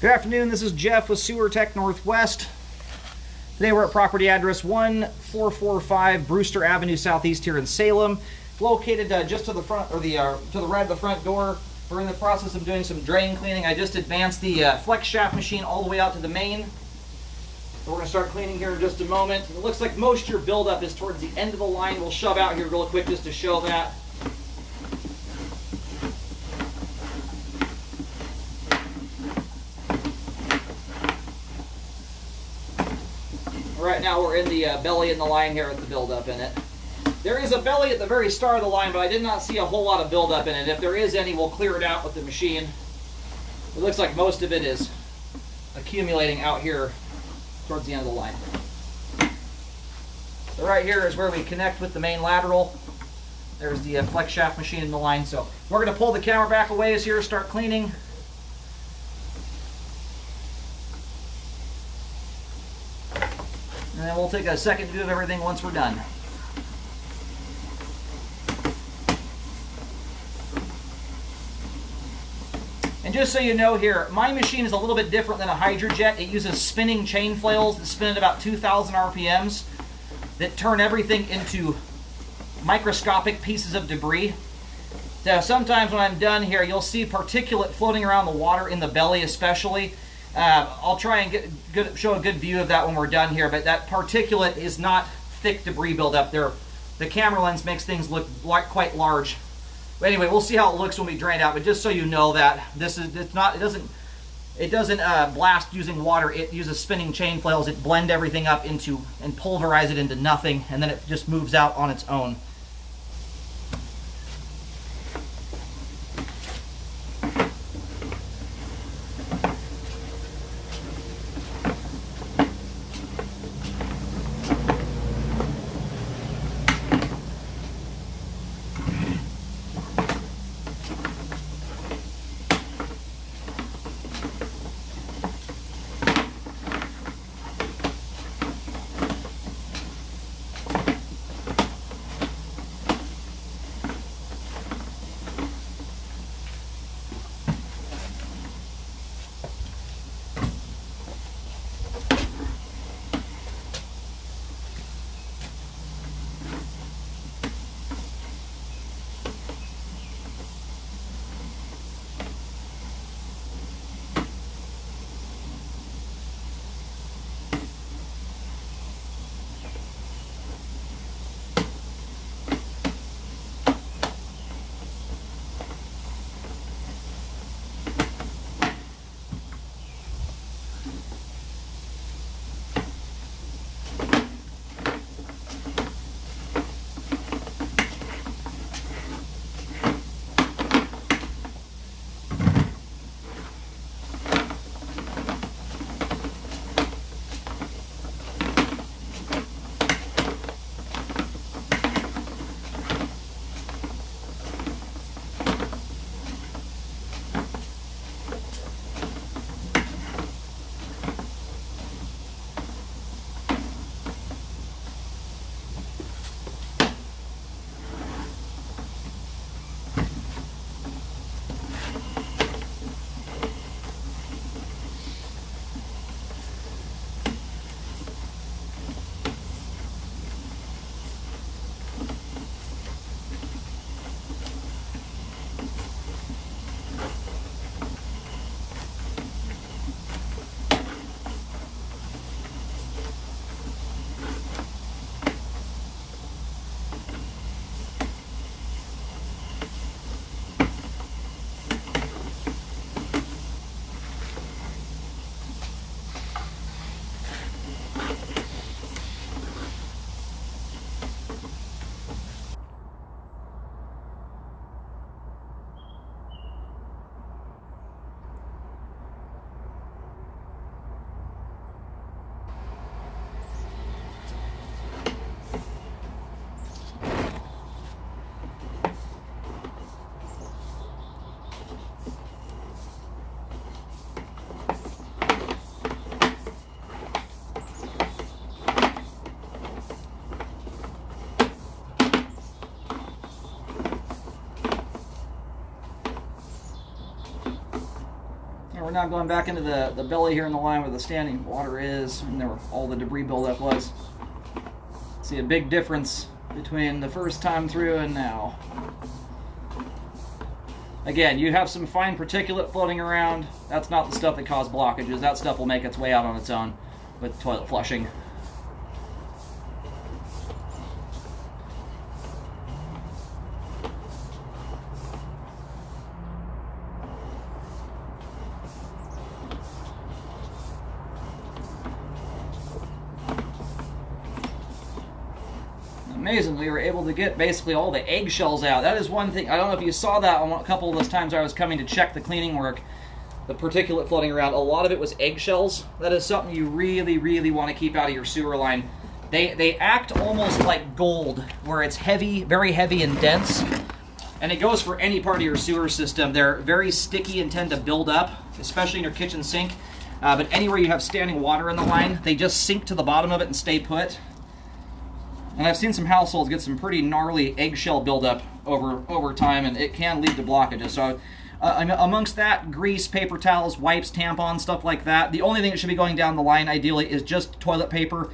Good afternoon, this is Jeff with Sewer Tech Northwest. Today we're at property address 1445 Brewster Avenue Southeast here in Salem. Located just to the front, or to the right of the front door. We're in the process of doing some drain cleaning. I just advanced the flex shaft machine all the way out to the main. So we're going to start cleaning here in just a moment. It looks like moisture buildup is towards the end of the line. We'll shove out here real quick just to show that. Right now we're in the belly in the line here with the buildup in it. There is a belly at the very start of the line, but I did not see a whole lot of buildup in it. If there is any, we'll clear it out with the machine. It looks like most of it is accumulating out here towards the end of the line. So right here is where we connect with the main lateral. There's the flex shaft machine in the line. So we're going to pull the camera back a ways here, start cleaning. And then we'll take a second view of everything once we're done. And just so you know here, my machine is a little bit different than a hydrojet. It uses spinning chain flails that spin at about 2,000 RPMs that turn everything into microscopic pieces of debris. So sometimes when I'm done here, you'll see particulate floating around the water in the belly especially. I'll try and show a good view of that when we're done here, but that particulate is not thick debris buildup. The camera lens makes things look quite large. But anyway, we'll see how it looks when we drain it out. But just so you know that it doesn't blast using water. It uses spinning chain flails. It blend everything up into and pulverize it into nothing, and then it just moves out on its own. And we're now going back into the belly here in the line where the standing water is, and there all the debris buildup was. See a big difference between the first time through and now. Again, you have some fine particulate floating around. That's not the stuff that caused blockages. That stuff will make its way out on its own with toilet flushing. Amazingly, we were able to get basically all the eggshells out. That is one thing. I don't know if you saw that on a couple of those times I was coming to check the cleaning work. The particulate floating around, a lot of it was eggshells. That is something you really, really want to keep out of your sewer line. They act almost like gold, where it's heavy, very heavy and dense. And it goes for any part of your sewer system. They're very sticky and tend to build up, especially in your kitchen sink. But anywhere you have standing water in the line, they just sink to the bottom of it and stay put. And I've seen some households get some pretty gnarly eggshell buildup over time, and it can lead to blockages. So amongst that, grease, paper towels, wipes, tampons, stuff like that. The only thing that should be going down the line, ideally, is just toilet paper.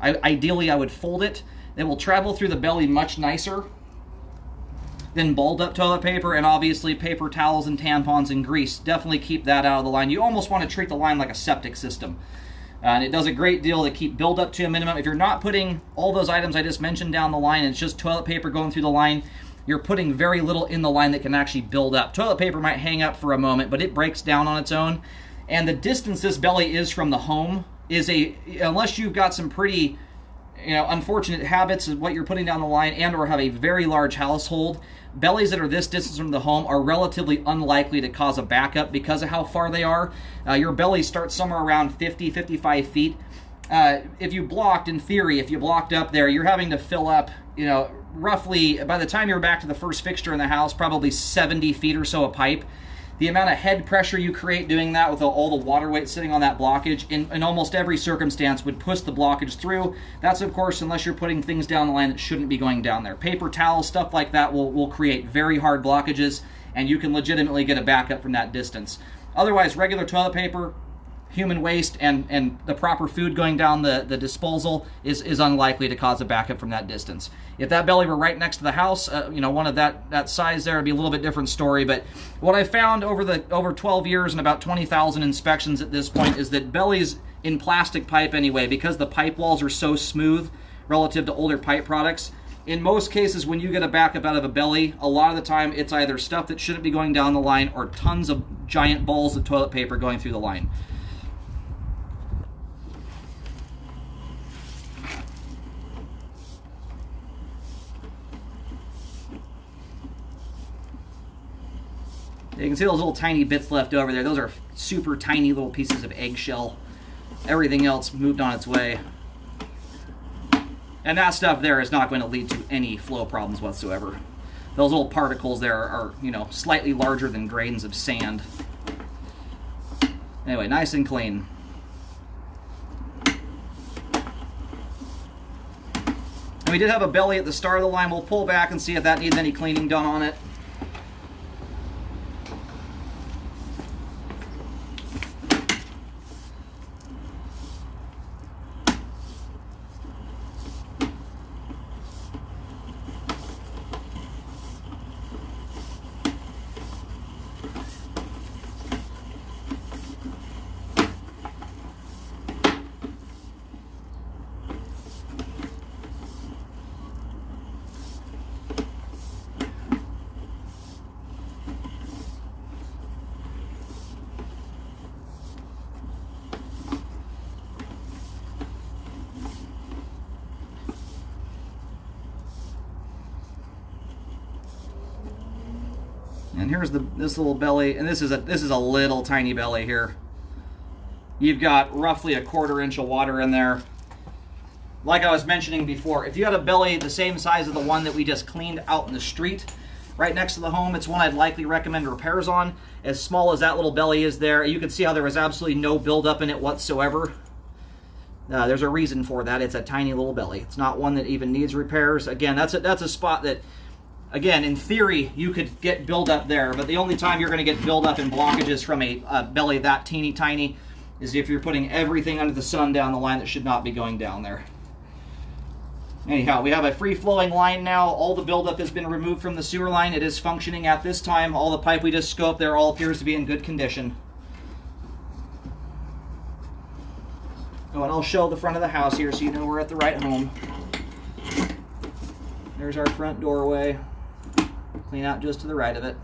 Ideally, I would fold it. It will travel through the belly much nicer than balled up toilet paper, and obviously paper towels and tampons and grease. Definitely keep that out of the line. You almost want to treat the line like a septic system. And it does a great deal to keep buildup to a minimum. If you're not putting all those items I just mentioned down the line, and it's just toilet paper going through the line, you're putting very little in the line that can actually build up. Toilet paper might hang up for a moment, but it breaks down on its own. And the distance this belly is from the home is unless you've got some pretty, unfortunate habits of what you're putting down the line and or have a very large household, bellies that are this distance from the home are relatively unlikely to cause a backup because of how far they are. Your belly starts somewhere around 50, 55 feet. If you blocked up there, you're having to fill up, roughly, by the time you're back to the first fixture in the house, probably 70 feet or so of pipe. The amount of head pressure you create doing that with all the water weight sitting on that blockage in almost every circumstance would push the blockage through. That's, of course, unless you're putting things down the line that shouldn't be going down there. Paper towels, stuff like that will create very hard blockages, and you can legitimately get a backup from that distance. Otherwise, regular toilet paper, human waste, and the proper food going down the disposal is unlikely to cause a backup from that distance. If that belly were right next to the house, one of that size there, would be a little bit different story. But what I found over 12 years and about 20,000 inspections at this point is that bellies in plastic pipe anyway, because the pipe walls are so smooth relative to older pipe products, in most cases when you get a backup out of a belly, a lot of the time it's either stuff that shouldn't be going down the line or tons of giant balls of toilet paper going through the line. You can see those little tiny bits left over there. Those are super tiny little pieces of eggshell. Everything else moved on its way. And that stuff there is not going to lead to any flow problems whatsoever. Those little particles there are, slightly larger than grains of sand. Anyway, nice and clean. And we did have a belly at the start of the line. We'll pull back and see if that needs any cleaning done on it. And here's this little belly, and this is a little tiny belly here. You've got roughly a 1/4 inch of water in there. Like I was mentioning before, if you had a belly the same size of the one that we just cleaned out in the street, right next to the home, it's one I'd likely recommend repairs on. As small as that little belly is there, you can see how there was absolutely no buildup in it whatsoever. There's a reason for that. It's a tiny little belly. It's not one that even needs repairs. Again, that's a spot that Again, in theory, you could get buildup there, but the only time you're going to get buildup and blockages from a belly that teeny tiny is if you're putting everything under the sun down the line that should not be going down there. Anyhow, we have a free-flowing line now. All the buildup has been removed from the sewer line. It is functioning at this time. All the pipe we just scoped there all appears to be in good condition. Oh, and I'll show the front of the house here so you know we're at the right home. There's our front doorway. Clean out just to the right of it.